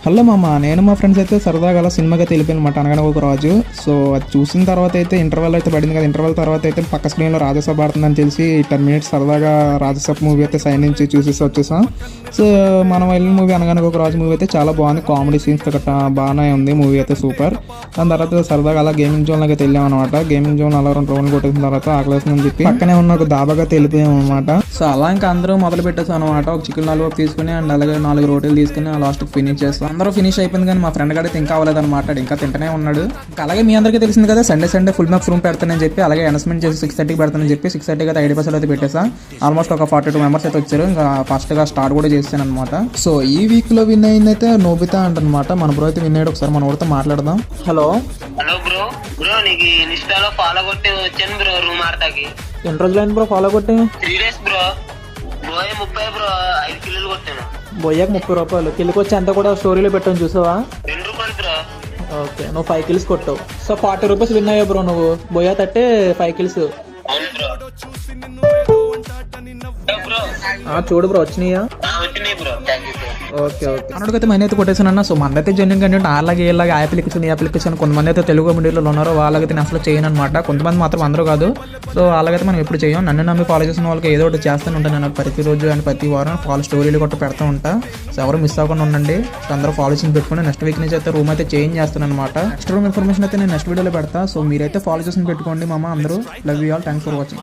Hello మామ, నేను మా ఫ్రెండ్స్ అయితే సరదాగా అలా సినిమాకి అయితే వెళ్ళిపోయినమాట అనగానే ఒక రాజు. సో అది చూసిన తర్వాత అయితే ఇంటర్వెల్ అయితే పడింది కదా. ఇంటర్వెల్ తర్వాత అయితే పక్క స్క్రీన్లో రాజసభ ఆడుతుందని తెలిసి 10 మినిట్స్ సరదాగా రాజసభ మూవీ అయితే సైన్ నుంచి చూసేసి వచ్చేసాం. సో మనం వెళ్ళిన మూవీ అనగానే ఒక రాజు మూవీ అయితే చాలా బాగుంది. కామెడీ సీన్స్ గట్ట బాగానే ఉంది. మూవీ అయితే సూపర్. దాని తర్వాత సరదాగా అలా గేమింగ్ జోన్లోకి అయితే వెళ్ళాం అనమాట. గేమింగ్ జోన్ అలా 2 రౌండ్లు కొట్టేసిన తర్వాత ఆకలేస్తుందని చెప్పి పక్కనే ఉన్న ఒక దాబాగా వెళ్ళిపోయాం అనమాట. సో అలా ఇంకా అందరూ మొదలు పెట్టేసాం అనమాట. ఒక చికెన్ లాలీపాప్ తీసుకుని అండ్ అలాగే 4 రోటీలు తీసుకుని లాస్ట్ ఫినిష్ చేస్తాం. అందరూ ఫినిష్ అయిపోయింది కానీ మా ఫ్రెండ్ గడితే ఇంకా అవ్వలేదన్నమాట. ఇంకా తింటనే ఉన్నాడు. ఇంకా అలాగే మీ అందరికీ తెలిసింది కదా, సండే ఫుల్ మ్యాక్స్ రూమ్ పెడతానని చెప్పి అలాగే అనౌన్స్మెంట్ చేసి 6:30కి పెడతానని చెప్పి 6:30కి అయితే 5% అయితే పెట్టేసా. ఆల్మోస్ట్ ఒక 42 మెంబర్స్ అయితే వచ్చారు. ఇంకా ఫస్ట్గా స్టార్ట్ కూడా చేశాను అనమాట. సో ఈ వీక్లో విన్ అయిందైతే నోబితా అంటనమాట. మన బ్రో అయితే విన్ అయ్యాడు. ఒకసారి మన ఊరితో మాట్లాడదాం. హలో బ్రో నీకు ఇన్స్టాలో ఫాలో కొట్టి వచ్చాను బ్రో. రూమ్ ఆడతాకి ఎన్ని రోజులు అయింది బ్రో ఫాలో కొట్టి? 3 days బ్రో. బోయే 30 బ్రో. 5 కిలోలు కొట్టాను. బొయ్యకు 30 రూపాయలు. కిల్లికి వచ్చి అంతా కూడా స్టోరీలో పెట్టాను చూసావా? 2 రూపాయలు బ్రో. ఓకే, నువ్వు 5 కిల్స్ కొట్టావు. సో 40 రూపీస్ విన్ అయ్యావు బ్రో నువ్వు. బొయ్య తట్టే 5 కిల్స్. అవును బ్రో. బ్రో చూడు బ్రో వచ్చినాయా? వచ్చినాయి bro. Thank you bro. Okay okay. మనకైతే మనీ అయితే కొట్టేసానన్న. సో మనైతే జెన్యున్ కంటే అలాగే ఇలాగే అప్లికేషన్ కొంతమంది అయితే తెలుగు మీడియాలో ఉన్నారో వాళ్ళకైతే నేను అసలు చేయను అనమాట. కొంతమంది మాత్రం అందరూ కాదు. సో అలాగైతే మనం ఎప్పుడు చేయం. నన్ను నమ్మి ఫాలో చేసిన వాళ్ళకి ఏదో ఒకటి చేస్తూనే ఉంటాను నేను ప్రతిరోజు అండ్ ప్రతి వారం ఫాలో స్టోరీలు కొట్టి పెడతా ఉంటా. సో ఎవరు మిస్ అవ్వకుండా ఉండండి. సో అందరూ ఫాలో చేసి పెట్టుకుని నెక్స్ట్ వీక్ నుంచి అయితే రూమ్ అయితే చేంజ్ చేస్తాను అనమాట. నెక్స్ట్ రూమ్ ఇన్ఫర్మేషన్ అయితే నేను నెక్స్ట్ వీడియోలో పెడతా. సో మీరైతే ఫాలో చేసి పెట్టుకోండి మామ అందరూ. Love you all. Thanks for watching.